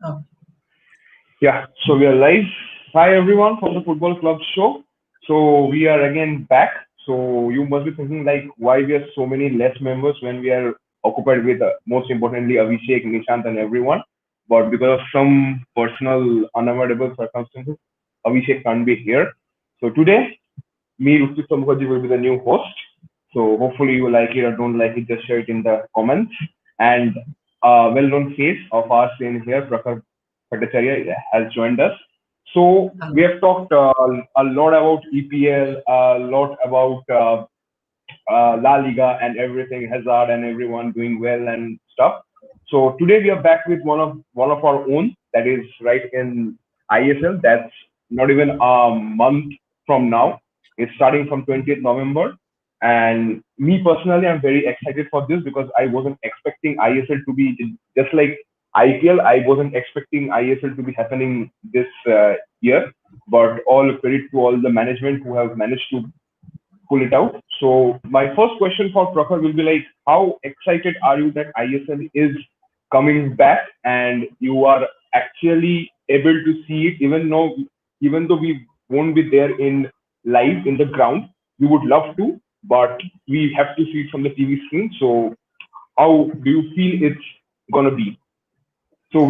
Oh, Yeah, so we are live. Hi everyone from the Football Club show. So we are again back. So you must be thinking like why we are so many less members when we are occupied with most importantly Abhishek, Nishant and everyone. But because of some personal unavoidable circumstances, Abhishek can't be here. So today, me Ruchit Mukherjee will be the new host. So hopefully you like it or don't like it, just share it in the comments. And well-known face of our scene here, Prakhar Bhattacharya has joined us. So we hello. have talked a lot about EPL, a lot about La Liga and everything, Hazard and everyone doing well and stuff. So today we are back with one of our own that is right in ISL. That's not even a month from now. It's starting from 20th November. And me personally, I'm very excited for this because I wasn't expecting ISL to be just like IPL. I wasn't expecting ISL to be happening this year. But all credit to all the management who have managed to pull it out. So my first question for Prakhar will be like, how excited are you that ISL is coming back and you are actually able to see it, even though we won't be there in live in the ground, we would love to, but we have to see it from the TV screen. So how do you feel it's gonna be? So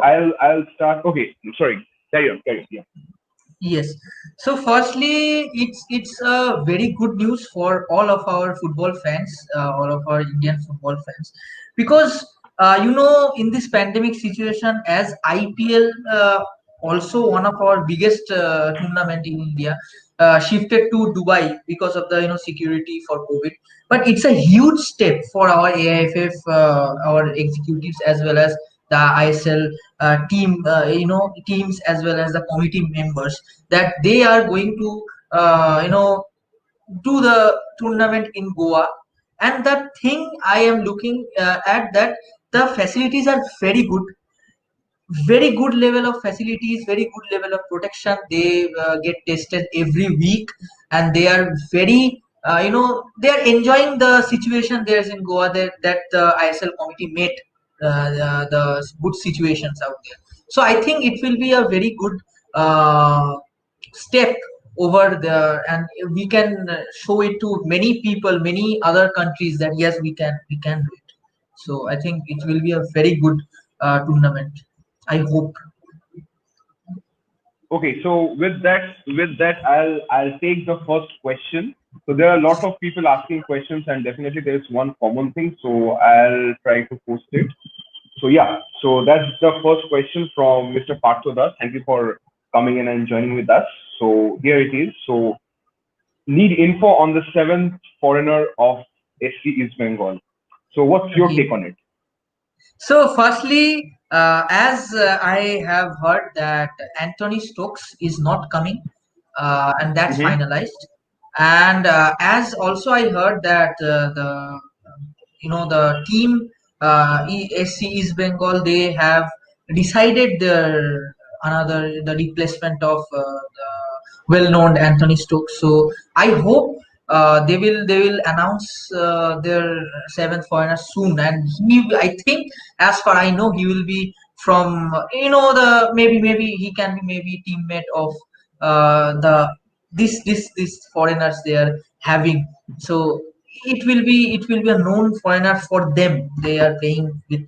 I'll start. Okay, sorry. Carry on. Yeah. Yes. So, firstly, it's a very good news for all of our football fans, all of our Indian football fans, because in this pandemic situation, as IPL, also one of our biggest tournament in India, shifted to Dubai because of the security for COVID. But it's a huge step for our AIFF, our executives, as well as the ISL teams, as well as the committee members, that they are going to do the tournament in Goa. And the thing I am looking at, that the facilities are very good level of facilities, very good level of protection. They get tested every week, and they are very they are enjoying the situation there's in Goa, that the ISL committee made the good situations out there. So I think it will be a very good step over there, and we can show it to many people, many other countries, that yes, we can do it. So I think it will be a very good tournament, I hope. Okay, so with that, I'll take the first question. So there are a lot of people asking questions, and definitely there is one common thing. So I'll try to post it. So yeah, so that's the first question from Mr. Parthodas. Thank you for coming in and joining with us. So here it is. So need info on the seventh foreigner of SC East Bengal. So what's your Okay. take on it? So, firstly, as I have heard that Anthony Stokes is not coming, and that's Mm-hmm. finalized. And as also I heard that the team, SC East Bengal, they have decided the replacement of the well-known Anthony Stokes. So I hope they will announce their seventh foreigner soon, and I think, as far I know, he will be from the maybe he can be maybe teammate of the this foreigners they are having. So it will be a known foreigner for them. They are playing with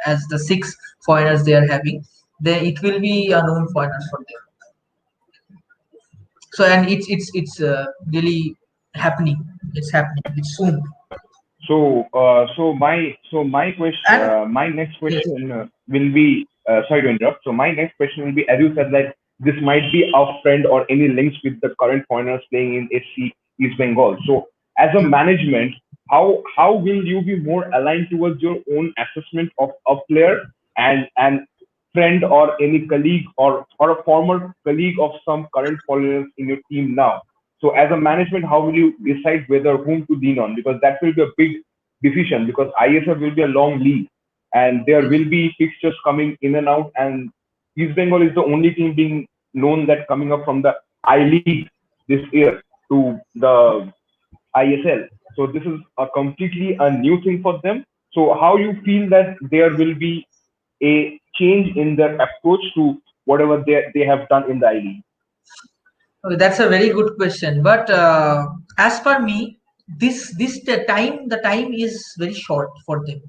as the six foreigners they are having. It will be a known foreigner for them. So, and it's really happening. It's happening. It's soon. So my next Yes. question will be sorry to interrupt. So my next question will be, as you said, like this might be a friend or any links with the current foreigners playing in SC East Bengal. So as a management, how will you be more aligned towards your own assessment of a player and friend or any colleague or a former colleague of some current foreigners in your team now? So as a management, how will you decide whether whom to lean on? Because that will be a big decision because ISL will be a long league and there Yes. will be fixtures coming in and out. And East Bengal is the only team being known that coming up from the I League this year to the ISL. So this is a completely a new thing for them. So how you feel that there will be a change in their approach to whatever they have done in the I League? Okay, that's a very good question. But as per me, this the time is very short for them.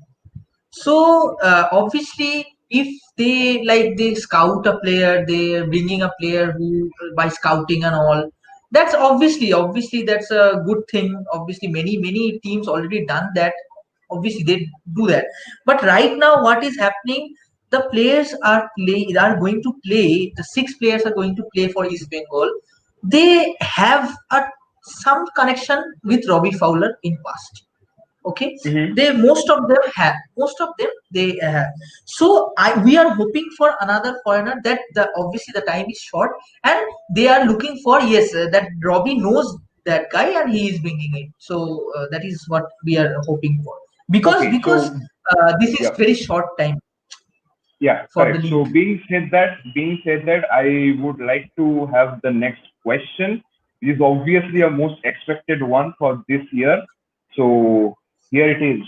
So obviously, if they scout a player, they bringing a player who by scouting and all. That's obviously that's a good thing. Obviously, many teams already done that. Obviously, they do that. But right now, what is happening? The players are going to play. The six players are going to play for East Bengal. They have some connection with Robbie Fowler in past. Okay, Mm-hmm. they most of them they have. So we are hoping for another foreigner, that the obviously the time is short, and they are looking for, yes, that Robbie knows that guy and he is bringing it. So that is what we are hoping for, because Okay, so this is yeah, very short time yeah, for the correct. So league. being said that, I would like to have the next question. It is obviously a most expected one for this year. So here it is.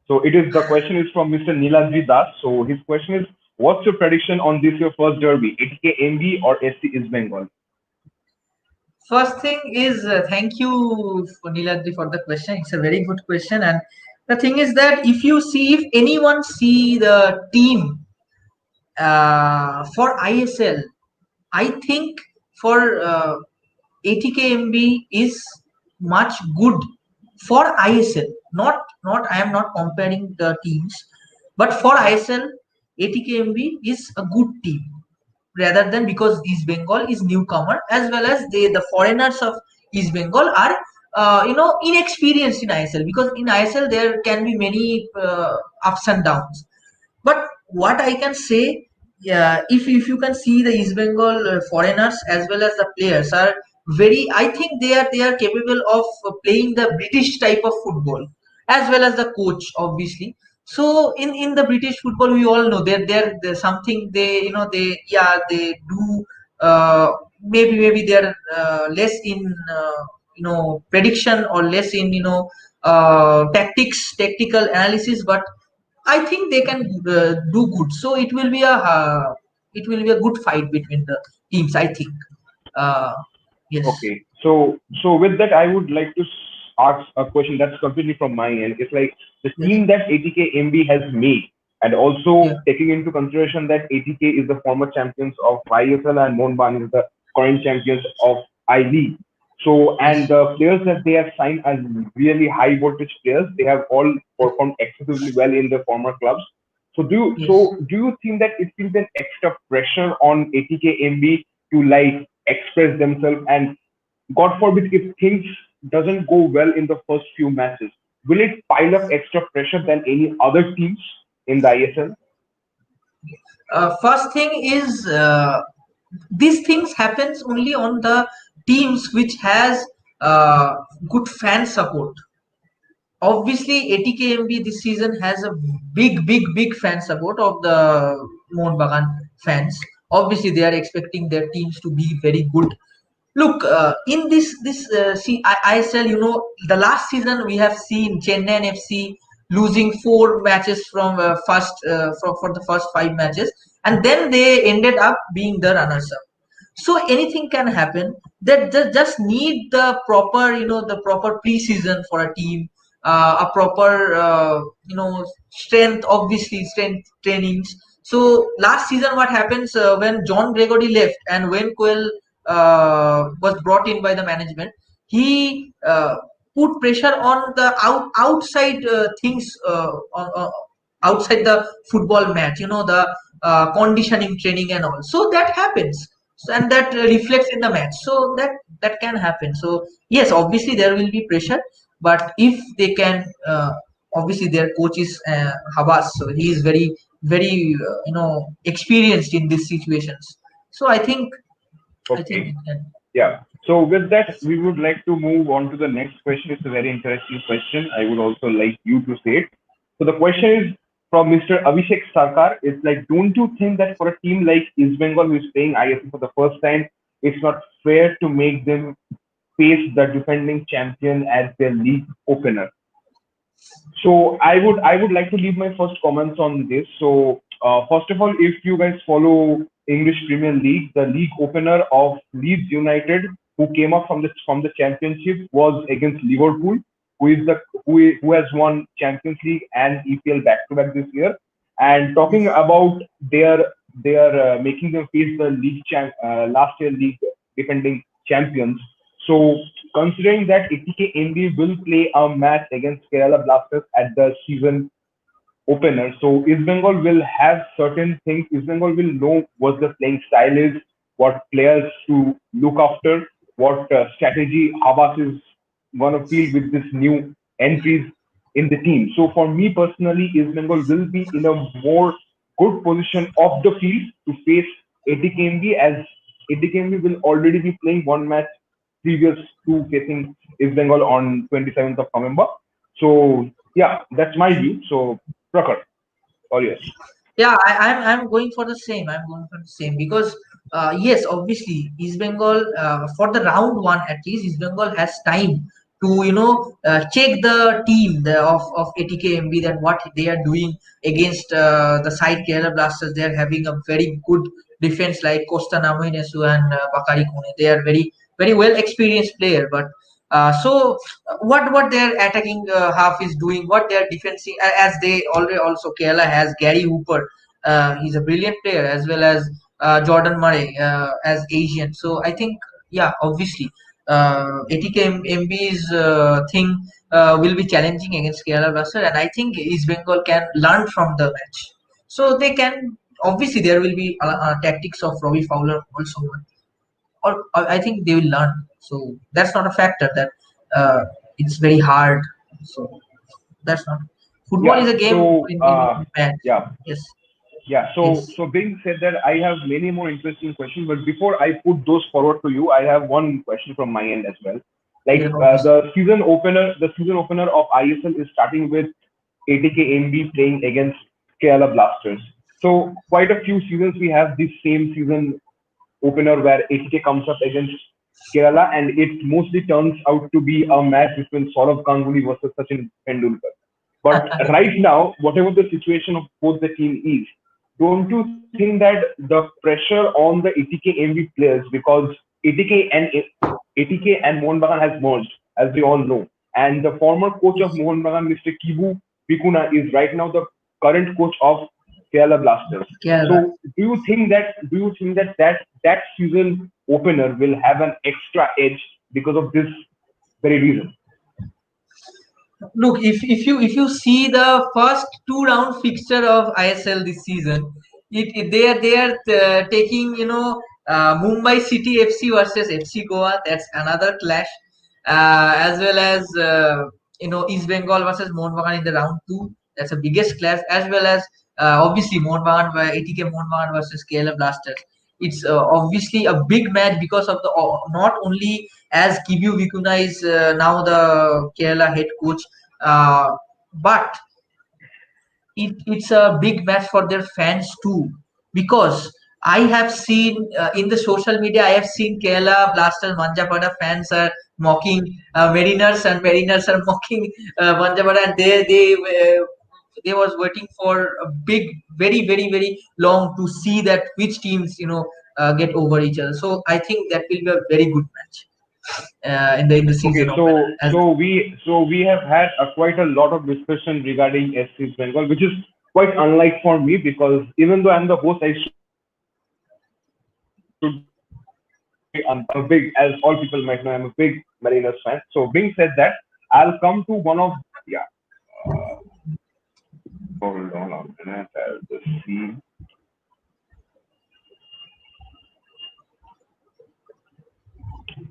So it is the question is from Mr. Niladri Das. So his question is, what's your prediction on this your first derby, ATK MB or SC East Bengal? First thing is, thank you for Niladri for the question. It's a very good question, and the thing is that if anyone see the team for ISL, I think for ATKMB is much good for ISL. Not I am not comparing the teams, but for ISL, ATKMB is a good team, rather than, because East Bengal is newcomer, as well as the foreigners of East Bengal are inexperienced in ISL, because in ISL there can be many ups and downs. But what I can say, yeah, if you can see the East Bengal foreigners as well as the players are very. I think they are capable of playing the British type of football, as well as the coach, obviously. So in the British football, we all know there's something they they do. Maybe they're less in prediction, or less in tactical analysis, but I think they can do good. So it will be a good fight between the teams, I think. Uh, yes, Okay. So with that, I would like to ask a question that's completely from my end. It's like the yes, team that ATK MB has made, and yeah, also taking into consideration that ATK is the former champions of ISL and Mohun is the current champions of I League. So, and yes, the players that they have signed as really high voltage players, they have all performed excessively well in their former clubs. So yes. do you think that it feels an extra pressure on ATK MB to like express themselves, and God forbid if things doesn't go well in the first few matches, will it pile up extra pressure than any other teams in the ISL? First thing is, these things happens only on the teams which has uh, good fan support. Obviously, ATKMB this season has a big fan support of the Mohun Bagan fans. Obviously, they are expecting their teams to be very good. Look, in ISL, the last season we have seen Chennai FC losing four matches from for the first five matches, and then they ended up being the runners-up. So anything can happen. That just need the proper preseason for a team, a proper strength, obviously strength trainings. So last season, what happens when John Gregory left and when Coel was brought in by the management, he put pressure on the outside things, outside the football match. The conditioning training and all. So that happens, and that reflects in the match. So that can happen. So yes, obviously there will be pressure, but if they can, obviously their coach is Habas, so he is very experienced in these situations. So I think Okay. it can. Yeah. So with that, we would like to move on to the next question. It's a very interesting question. I would also like you to say it. So the question is from Mr. Abhishek Sarkar. It's like, don't you think that for a team like East Bengal who is playing ISL for the first time, it's not fair to make them face the defending champion as their league opener? So I would like to leave my first comments on this. So first of all, if you guys follow English Premier League, the league opener of Leeds United, who came up from the championship, was against Liverpool, who has won Champions League and EPL back to back this year. And talking Yes. about their making them face the last year league defending champions. So considering that ATK MB will play a match against Kerala Blasters at the season opener. So East Bengal will have certain things. East Bengal will know what the playing style is, what players to look after, what strategy Habas is going to feel with this new entries in the team. So for me personally, East Bengal will be in a more good position off the field to face ATKMB, as ATKMB will already be playing one match previous to facing East Bengal on 27th of November. So yeah, that's my view. So Prakhar, all yes. Yeah, I'm going for the same. I'm going for the same because yes, obviously East Bengal for the round one at least East Bengal has time to check the team of ATKMB, that what they are doing against the side Kerala Blasters. They are having a very good defense like Costa Namoinesu and Bakari Kone. They are very well experienced player, but what their attacking half is doing, what their defending, as they already also Kerala has Gary Hooper. He's a brilliant player, as well as Jordan Murray as Asian. So I think, yeah, obviously ATK MB's thing will be challenging against Kerala Blaster, and I think East Bengal can learn from the match. So they can, obviously there will be tactics of Robbie Fowler also, or I think they will learn. So that's not a factor that it's very hard. So that's not. Football is Yeah. a game So in match. yeah. Yes, Yeah. yes, So being said that, I have many more interesting questions, but before I put those forward to you, I have one question from my end as well. yeah, Like obviously. the season opener of ISL is starting with ATK MB playing against Kerala Blasters. So quite a few seasons we have this same season opener where ATK comes up against Kerala, and it mostly turns out to be a match between Saurav Ganguly versus Sachin Tendulkar. But right now, whatever the situation of both the team is, don't you think that the pressure on the ATK MV players, because ATK and ATK and Mohun Bagan has merged, as we all know, and the former coach of Mohun Bagan, Mr. Kibu Pikuna, is right now the current coach of Kerala Blasters. Kerala. So, do you think that season opener will have an extra edge because of this very reason? Look, if you see the first two round fixture of ISL this season, they are taking Mumbai City FC versus FC Goa. That's another clash, as well as East Bengal versus Mohun Bagan in the round two. That's the biggest clash, as well as obviously Mohun Bagan ATK Mohun Bagan versus KLF Blasters. It's obviously a big match because of the not only as Kibu Vikuna is now the Kerala head coach, uh, but it's a big match for their fans too, because I have seen in the social media, I have seen Kerala Blasters Manjapada fans are mocking Mariners, and Mariners are mocking Manjapada, and they was waiting for a big, very long to see that which teams get over each other. So I think that will be a very good match in the season Okay, opener. so we have had quite a lot of discussion regarding SC Bengal, which is quite unlike for me, because even though I'm the host, I should be I'm a big, as all people might know, I'm a big Mariners fan. So being said that, I'll come to one of yeah. Hold on a minute. I'll just see.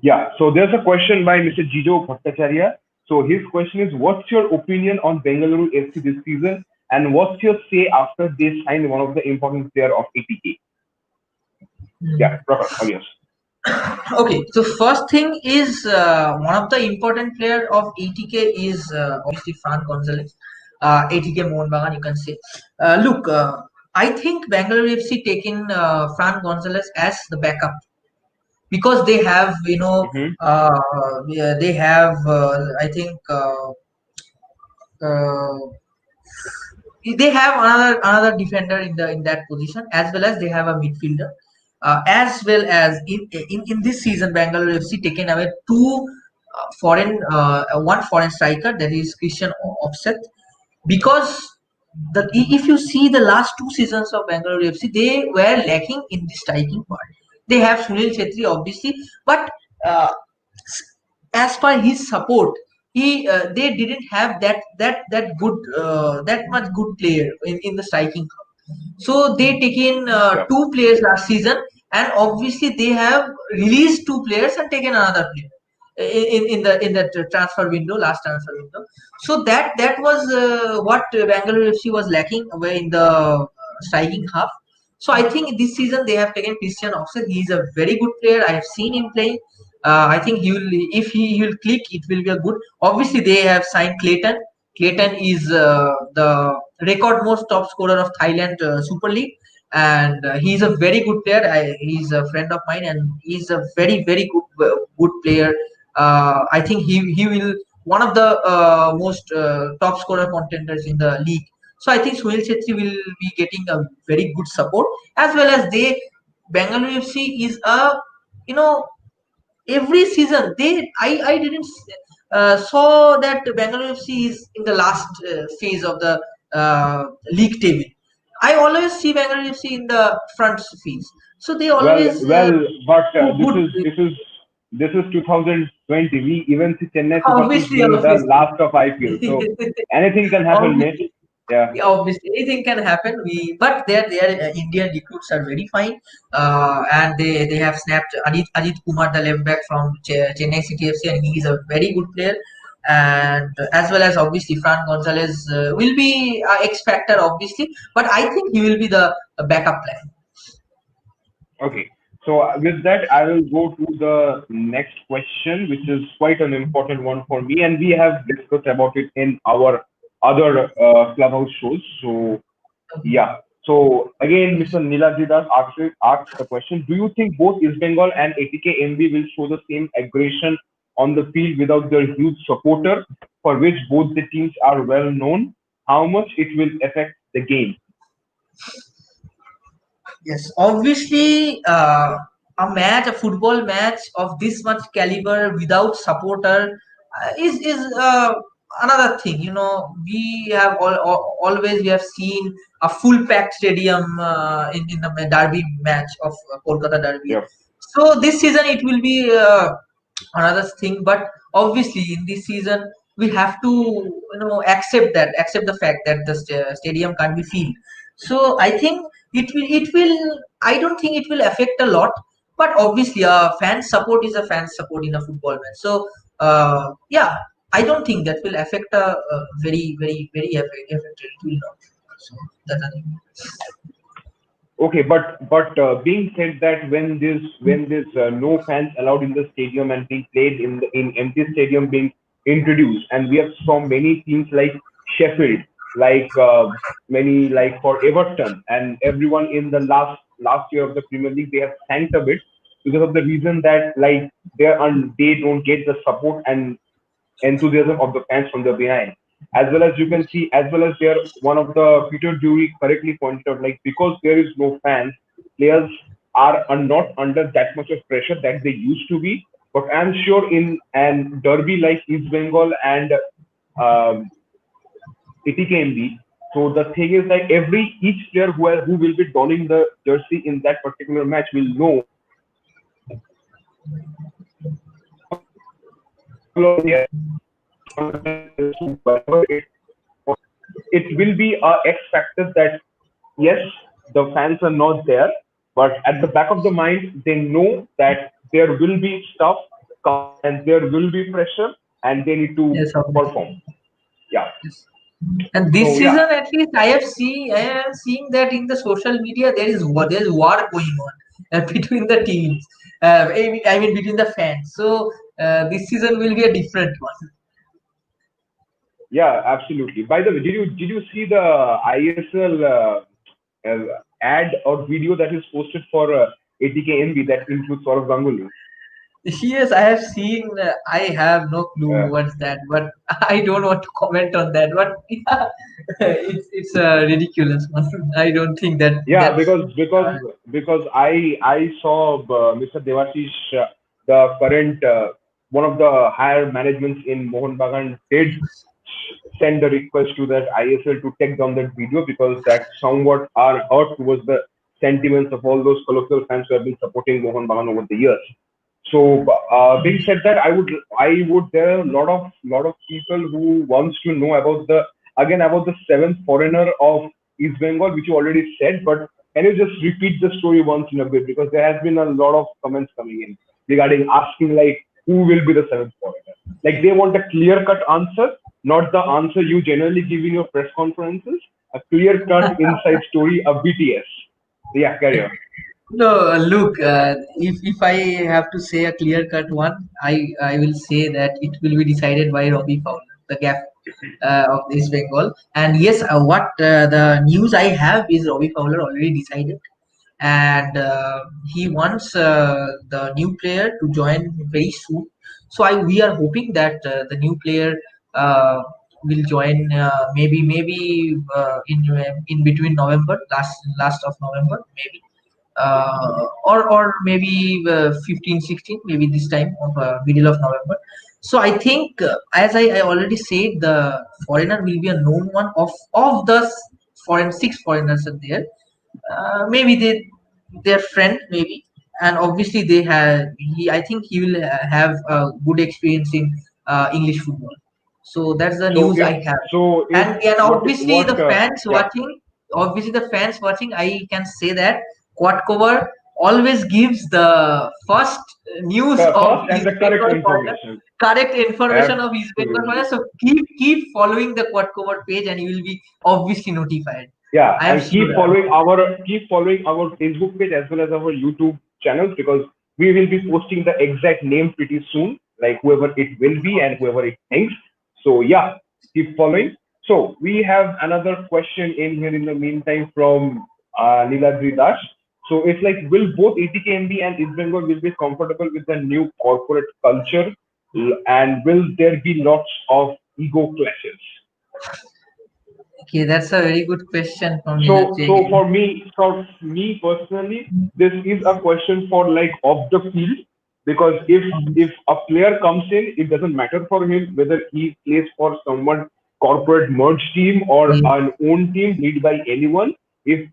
Yeah. So there's a question by Mr. Jijo Bhattacharya. So his question is, what's your opinion on Bengaluru FC this season, and what's your say after they signed one of the important player of ATK? Yeah, Mm. proper. Oh yes. Okay, so first thing is one of the important player of ATK is obviously Fran Gonzalez, ATK Mohun Bagan, you can say. Look, I think Bangalore FC taking Fran Gonzalez as the backup, because they have Mm-hmm. yeah, they have I think uh, they have another defender in that position, as well as they have a midfielder, as well as in this season Bangalore FC taken away two foreign one foreign striker, that is Christian Offset, because if you see the last two seasons of Bangalore FC, they were lacking in the striking part. They have Sunil Chetri obviously, but uh, as per his support, he they didn't have that good that much good player in the striking. So they take in Yeah. two players last season, and obviously they have released two players and taken another player in that transfer window, last transfer window. So that was what Bangalore FC was lacking away in the striking half. So I think this season they have taken Christian Oxen. He is a very good player. I have seen him playing. I think he will, if he will click, it will be a good. Obviously, they have signed Clayton. Clayton is the record most top scorer of Thailand Super League, and he's a very good player. He's a friend of mine, and he's a very good player. I think he will one of the most top scorer contenders in the league. So I think Sunil Chetri will be getting a very good support, as well as they Bangalore FC is a, you know, every season I didn't saw that Bangalore FC is in the last phase of the league table. I always see Bangalore FC in the front phase. So they always But do this good. is this is this is 2020. We even see Chennai Super Kings Obviously, being the obviously. last of IPL. So anything can happen, mate. Obviously, Yeah. yeah, obviously anything can happen. But their Indian recruits are very fine, and they have snapped Ajit Kumar, the left back from Chennai City FC, and he is a very good player. And as well as obviously Fran Gonzalez will be X factor obviously, but I think he will be the backup plan. Okay. So with that, I will go to the next question, which is quite an important one for me, and we have discussed about it in our other clubhouse shows. So yeah. So again, Mr. Nilajidas asked the question: do you think both East Bengal and ATK will show the same aggression on the field without their huge supporter, for which both the teams are well known? How much it will affect the game? Yes, obviously, a football match of this much caliber without supporter is another thing. You know, we have always we have seen a full packed stadium in the derby match of Kolkata Derby. Yeah. So this season it will be another thing, but obviously in this season we have to, accept the fact that the stadium can't be filled. So I think it will I don't think it will affect a lot, but obviously fan support is a fan support in a football match. So yeah, I don't think that will affect a very affect it will not. So that's the thing. Okay, but being said that when there's no fans allowed in the stadium and being played in empty stadium being introduced, and we have saw many teams like Sheffield, like many like for Everton and everyone in the last year of the Premier League, they have sank a bit because of the reason that like they don't get the support and enthusiasm of the fans from the behind. As well as you can see, as well as there, one of the Peter Drury correctly pointed out, like because there is no fans, players are not under that much of pressure that they used to be. But I'm sure in an derby like East Bengal and um, ATKMB, so the thing is like each player who will be donning the jersey in that particular match will know it will be a X factor that yes, the fans are not there, but at the back of the mind, they know that there will be stuff and there will be pressure, and they need to Yes, obviously. perform. Yeah. Yes. And this So yeah, season, at least, I am seeing that in the social media there is war going on between the teams. I mean between the fans. So this season will be a different one. yeah, absolutely. By the way, did you see the ISL ad or video that is posted for ATKNB that includes Saurav Ganguly? Yes, I have seen. I have no clue Uh, what's that, but I don't want to comment on that. But yeah, it's a ridiculous one. I don't think that yeah, that's. because I saw Mr. Devashish, the current one of the higher managements in Mohun Bagan did send a request to that ISL to take down that video because that somewhat are hurt towards the sentiments of all those colloquial fans who have been supporting Mohun Bagan over the years. So, being said that, I would, there are a lot of people who wants to know about the, again, about the seventh foreigner of East Bengal, which you already said, but can you just repeat the story once in a bit? Because there has been a lot of comments coming in regarding asking like who will be the seventh foreigner. Like they want a clear cut answer, not the answer you generally give in your press conferences. A clear cut inside story of BTS. Yeah, carry on. No, look. If I have to say a clear cut one, I will say that it will be decided by Robbie Fowler, the gap of East Bengal. And yes, what the news I have is Robbie Fowler already decided, and he wants the new player to join very soon. So we are hoping that the new player uh, will join maybe in between November, last of November maybe, or maybe 15 16, maybe this time of middle of November. So I think, as I already said, the foreigner will be a known one of the foreign six foreigners are there. Maybe their friend maybe, and obviously they have I think he will have a good experience in English football. So that's the So news if I have. if And obviously what the fans yeah. watching, I can say that quad cover always gives the first news of First and East the correct Bengal foreigner, information. correct information of East Bengal foreigner. Absolutely. So keep following the quad cover page, and you will be obviously notified. Yeah, I am and sure about that. keep following our Facebook page as well as our YouTube channels because we will be posting the exact name pretty soon, like whoever it will be and whoever it thinks. So yeah, keep following. So we have another question in here in the meantime from Niladri Das. So it's like, will both ATKMB and East Bengal will be comfortable with the new corporate culture, and will there be lots of ego clashes? Okay, that's a very good question from So, Niladri so again. for me personally, this is a question for like off the field because if a player comes in, it doesn't matter for him whether he plays for someone corporate merge team or Yes. an own team lead by anyone. If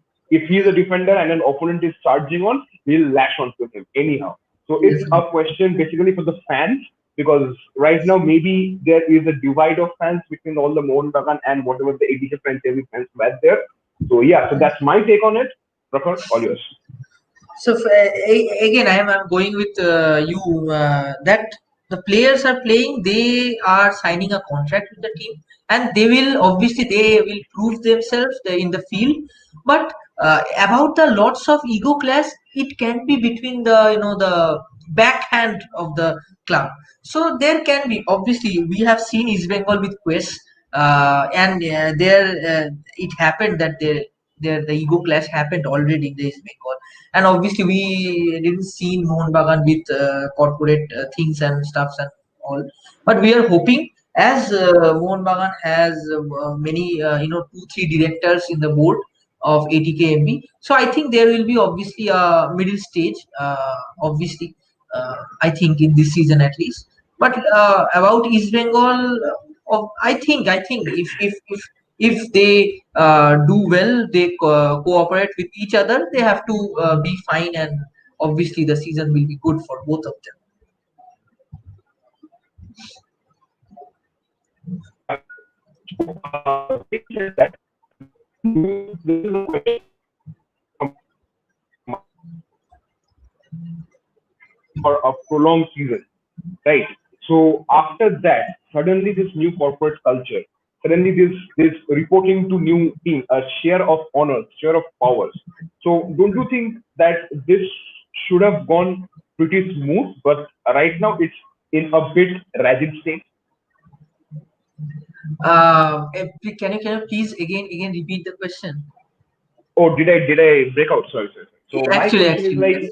he is a defender and an opponent is charging on, he'll lash onto him anyhow. So it's Yes. a question basically for the fans because right now maybe there is a divide of fans between all the Mohun Bagan and whatever the ADK franchise fans were there. So yeah, so that's my take on it. Prakhar, all yours. So again, I'm going with you that the players are playing. They are signing a contract with the team, and they will prove themselves in the field. But about the lots of ego clash, it can be between the backhand of the club. So there can be, obviously we have seen East Bengal with Quest, and there it happened that the ego clash happened already in the East Bengal. And obviously we didn't see Mohun Bagan with corporate things and stuffs and all, but we are hoping, as Mohun Bagan has many 2 3 directors in the board of ATKMB. So I think there will be obviously a middle stage, obviously, I think in this season at least. But about East Bengal, I think if they do well, they cooperate with each other, they have to be fine, and obviously the season will be good for both of them. Yeah. So being said that, this is a question for a prolonged season, right? So after that, suddenly this new corporate culture, suddenly this reporting to new team, a share of honors, share of powers. So don't you think that this should have gone pretty smooth, but right now it's in a bit rigid state? Can you please again repeat the question? Oh, did I break out? Sorry, sorry, sorry. So my question is Actually, like, yes.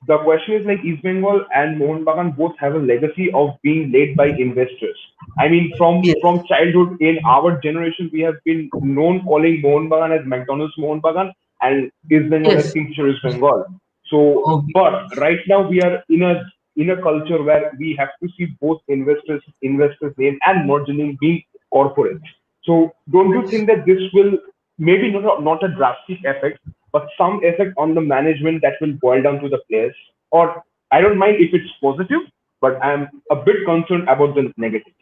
the question is like East Bengal and Mohun Bagan both have a legacy of being led by investors. I mean, Yes, from childhood in our generation, we have been known calling Mohun Bagan as McDonald's Mohun Bagan and East Bengal as yes, Kingfisher East Bengal. So, okay, but right now we are in a culture where we have to see both investors name and merger name being corporate. So, don't you think that this will maybe not a drastic effect, but some effect on the management that will boil down to the players? Or I don't mind if it's positive, but I'm a bit concerned about the negatives.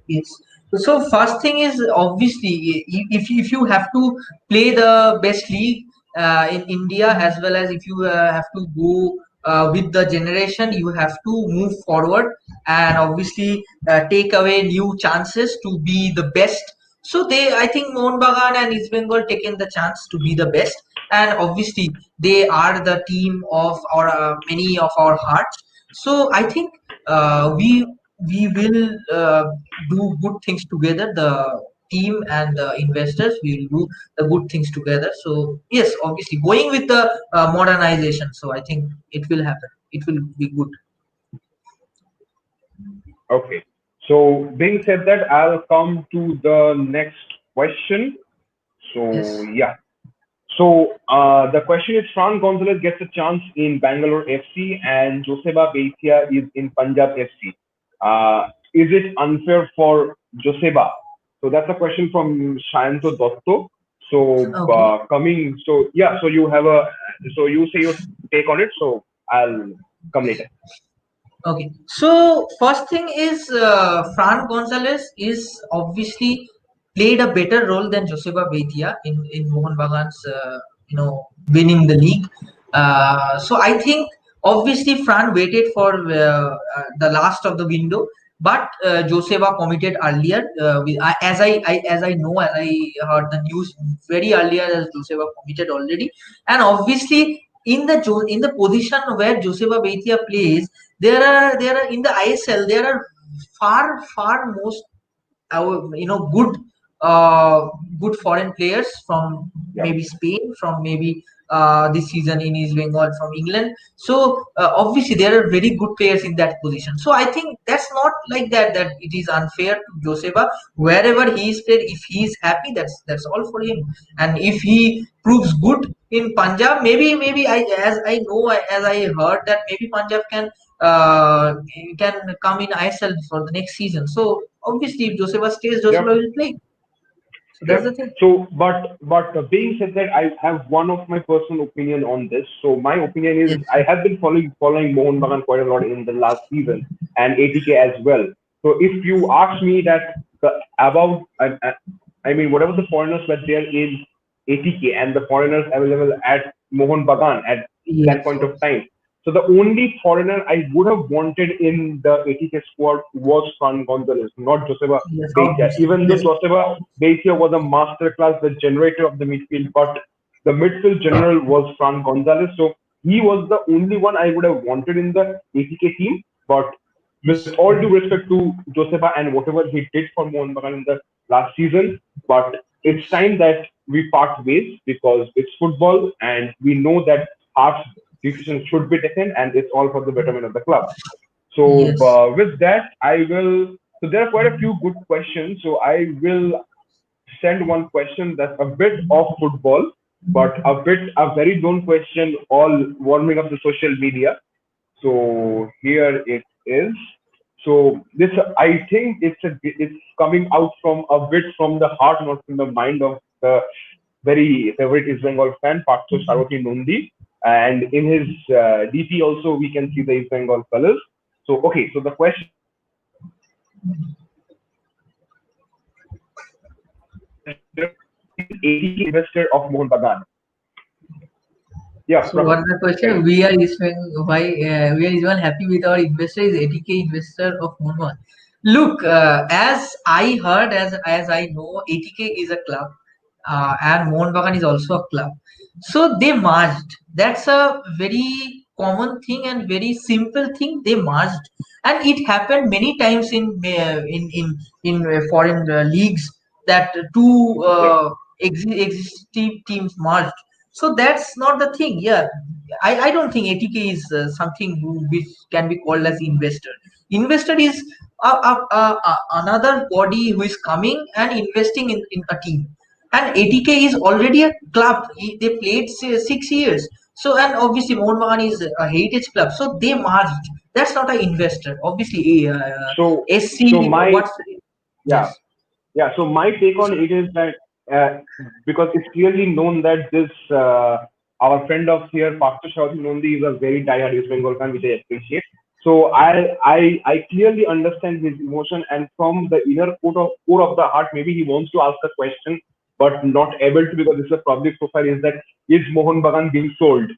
yes. So first thing is obviously if you have to play the best league in India, as well as if you have to go with the generation, you have to move forward and obviously take away new chances to be the best. So I think Mohun Bagan and East Bengal taken the chance to be the best, and obviously they are the team of our many of our hearts. So I think we will do good things together. The team and the investors will do the good things together. So yes, obviously going with the modernization. So I think it will happen. It will be good. Okay. So being said that, I'll come to the next question. So Yes. yeah. So the question is, Fran Gonzalez gets a chance in Bangalore FC and Joseba Beitia is in Punjab FC. Is it unfair for Joseba? So that's a question from Shayanto Dotto. So Okay. so yeah, so you say your take on it. So I'll come later. Okay. So first thing is Fran Gonzalez is obviously played a better role than Joseba Beitia in Mohan Bagan's winning the league. So I think obviously Fran waited for the last of the window, but Joseba committed earlier. As I know, as I heard the news very earlier, as Joseba committed already, and obviously in the position where Joseba Beitia plays, there are in the ISL there are far most good good foreign players from Yeah. maybe Spain, from maybe this season in East Bengal, from England. So obviously there are very good players in that position. So I think that's not like that it is unfair to Joseba. Wherever he is played, if he is happy, that's all for him. And if he proves good in Punjab, maybe I know, as I heard, that maybe Punjab can come in ISL for the next season. So obviously, if Joseba stays, Yep. Joseba will play. So that's Yep. the thing. So, but being said that, I have one of my personal opinion on this. So my opinion is, Yes, I have been following Mohun Bagan quite a lot in the last season and ATK as well. So if you ask me that the above, I mean whatever the foreigners were there in ATK and the foreigners available at Mohun Bagan at that yes, point of time. So the only foreigner I would have wanted in the ATK squad was Fran Gonzalez, not Joseba yes, Beitia. obviously, Even though yes, Joseba Beitia was a masterclass, the generator of the midfield, but the midfield general was Fran Gonzalez. So he was the only one I would have wanted in the ATK team. But with yes, all due respect to Joseba and whatever he did for Mohun Bagan in the last season, but it's time that we part ways because it's football and we know that half decisions should be taken and it's all for the betterment of the club. So yes, with that, I will. So there are quite a few good questions. So I will send one question that's a bit off football, but a very known question, all warming up the social media. So here it is. So this, I think it's coming out from a bit from the heart, not from the mind of the very favorite East Bengal fan, Partho Saroti Nondi. And in his DP also, we can see the East Bengal colors. So, okay, so the question is ATK investor of Mohun Bagan. Yeah, So what's the question? carry. We are Ismail happy with our investor is 80K investor of Moonwan. Look, as I heard, as I know, 80K is a club, and Mohun Bagan is also a club. So they merged. That's a very common thing and very simple thing. They merged, and it happened many times in foreign leagues that two Yep. existing teams merged. So that's not the thing. Yeah, I don't think ATK is something which can be called as investor. Investor is another body who is coming and investing in a team. And ATK is already a club. They played 6 years. So and obviously Mohun Bagan is a heritage club. So they merged. That's not an investor. Obviously, So, so SC. my What's yeah, yes. yeah. So my take on it is that uh, because it's clearly known that this our friend of here, Pastor Shauti Nondi, is a very diehard East Bengal fan, which I appreciate. So I clearly understand his emotion, and from the inner core of the heart, maybe he wants to ask a question, but not able to because it's a public profile. Is that is Mohun Bagan being sold?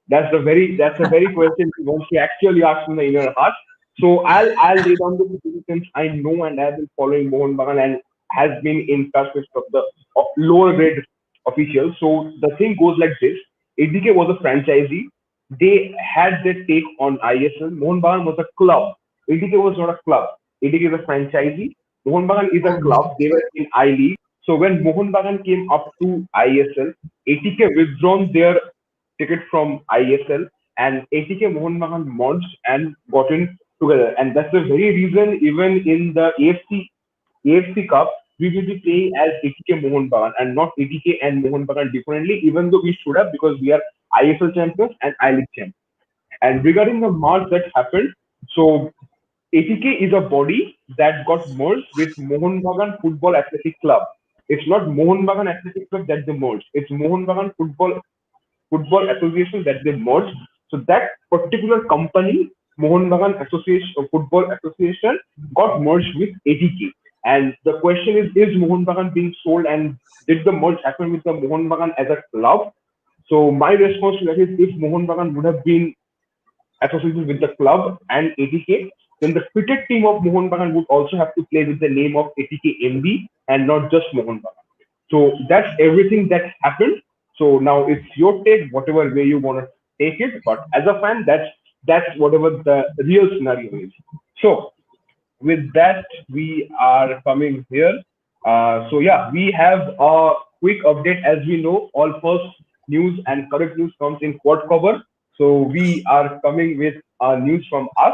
That's a very question he wants to actually ask from the inner heart. So I'll lay down the situation since I know and have been following Mohan Bagan and has been in touch with some of the lower grade officials. So the thing goes like this: ADK was a franchisee. They had their take on ISL. Mohan Bagan was a club. ADK was not a club. ADK is a franchisee. Mohan Bagan is a Obviously. club. They were in I League. So when Mohan Bagan came up to ISL, ATK withdrawn their ticket from ISL and ATK Mohun Bagan merged and got in together. And that's the very reason even in the AFC Cup, we will be playing as ATK Mohun Bagan and not ATK and Mohun Bagan differently, even though we should have because we are ISL champions and I League champions. And regarding the merge that happened, so ATK is a body that got merged with Mohun Bagan Football Athletic Club. It's not Mohun Bagan Athletic Club that they merged. It's Mohun Bagan Football Association that they merged. So that particular company, Mohun Bagan Association Football Association, got merged with ATK. And the question is Mohun Bagan being sold and did the merge happen with the Mohun Bagan as a club? So my response to that is if Mohun Bagan would have been associated with the club and ATK, then the cricket team of Mohun Bagan would also have to play with the name of ATK MB and not just Mohun Bagan. So that's everything that happened. So now it's your take, whatever way you want to take it. But as a fan, that's whatever the real scenario is. So with that, we are coming here. So yeah, we have a quick update. As we know, all first news and correct news comes in quad cover. So we are coming with news from us.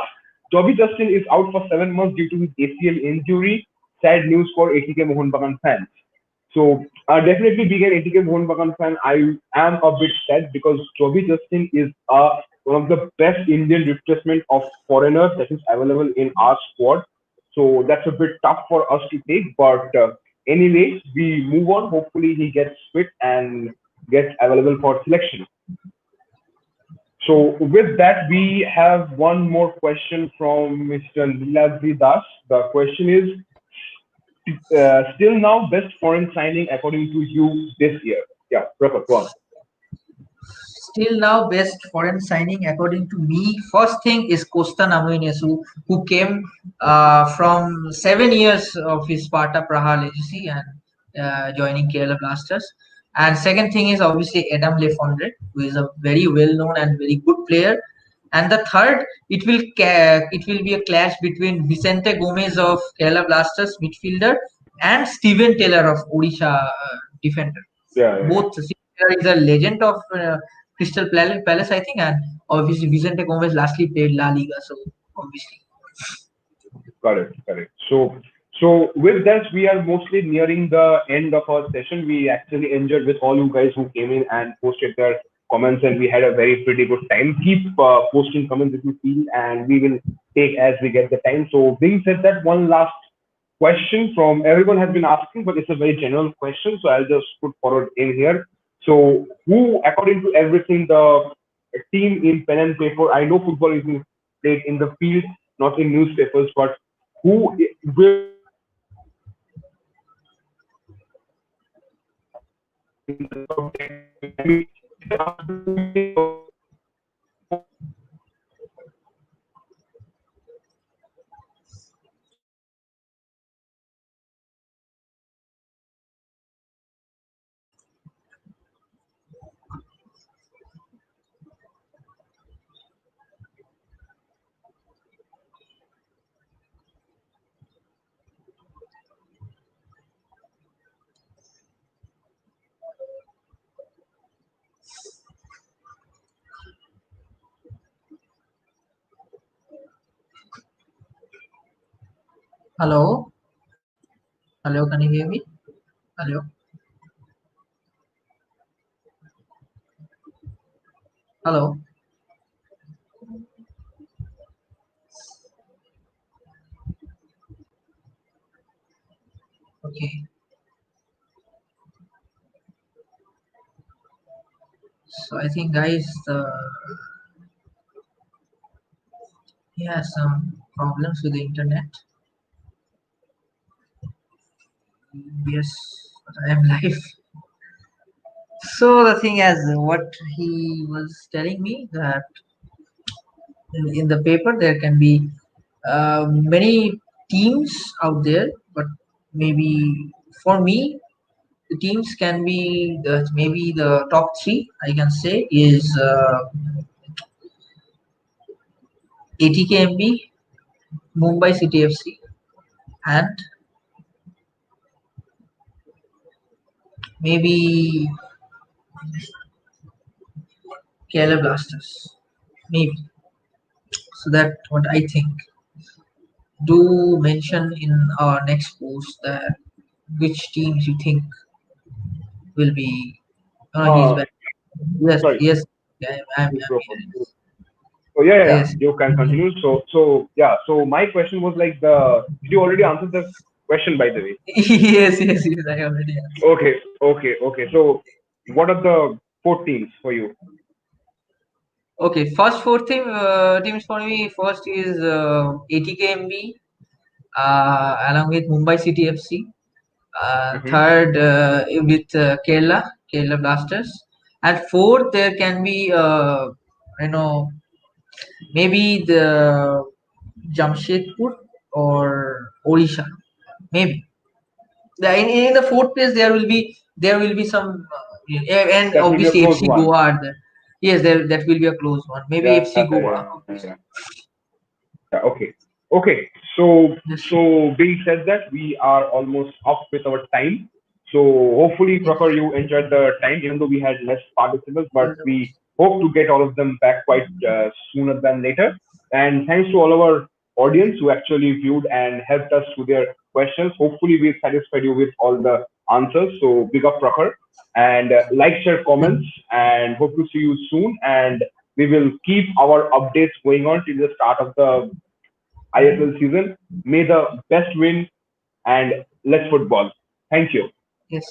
Joby Justin is out for 7 months due to his ACL injury. Sad news for ATK Mohun Bagan fans. So definitely being an ATK Mohun Bagan fan, I am a bit sad because Joby Justin is one of the best Indian replacement of foreigners that is available in our squad. So that's a bit tough for us to take. But anyway, we move on. Hopefully he gets fit and gets available for selection. So with that, we have one more question from Mr. Niladri Das. The question is, still now best foreign signing according to you this year? Yeah, Prabhat, go on. Still now, best foreign signing according to me. First thing is Costa Namoinesu, who came from 7 years of his Sparta Praha legacy and joining Kerala Blasters. And second thing is obviously Adam Lefondre, who is a very well known and very good player. And the third, it will be a clash between Vicente Gomez of Kerala Blasters midfielder and Steven Taylor of Odisha defender. Yeah, yeah, yeah. Both Taylor is a legend of Palace, I think, and obviously Vicente Gomez lastly played La Liga, so obviously. Correct, correct. So with that, we are mostly nearing the end of our session. We actually enjoyed with all you guys who came in and posted their comments, and we had a very pretty good time. Keep posting comments if you feel, and we will take as we get the time. So being said that, one last question from everyone has been asking, but it's a very general question, so I'll just put forward in here. So who, according to everything, the team in pen and paper? I know football is played in the field, not in newspapers, but who will Hello, hello. Can you hear me? Hello, hello. Okay. So I think, guys, he has some problems with the internet. Yes, but I am live. So the thing is, what he was telling me that in the paper there can be many teams out there, but maybe for me the teams can be maybe the top three I can say is ATKMB, Mumbai City FC, and maybe Kerala Blasters. Maybe. So that what I think. Do mention in our next post that which teams you think will be. Oh, he's Uh, back. Yes, Sorry, yes. Yeah, I'm microphone. here. So yeah, Yes. you can continue. So yeah, so my question was like the. Did you already answer the question by the way? Yes. I already answered. Okay. So what are the four teams for you? Okay, first four teams for me. First is ATKMB, along with Mumbai City FC. Mm-hmm. Third with Kerala Blasters, and fourth there can be you know maybe the Jamshedpur or Odisha, maybe. In the fourth place there will be some and That will be a obviously close FC one. Goa are there. Yes, there that will be a close one. Maybe FC Goa, Yeah. obviously. Yeah, okay. Okay. So Yes, being said that, we are almost up with our time. So hopefully, yes, Prakash, you enjoyed the time, even though we had less participants, but yes, of we course. hope to get all of them back quite sooner than later. And thanks to all our audience who actually viewed and helped us with their questions. Hopefully, we've satisfied you with all the answers. So big up, Prakash. And like, share, comments, Thank and hope to see you soon. And we will keep our updates going on till the start of the ISL season. May the best win and let's football. Thank you. Yes,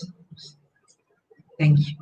thank you.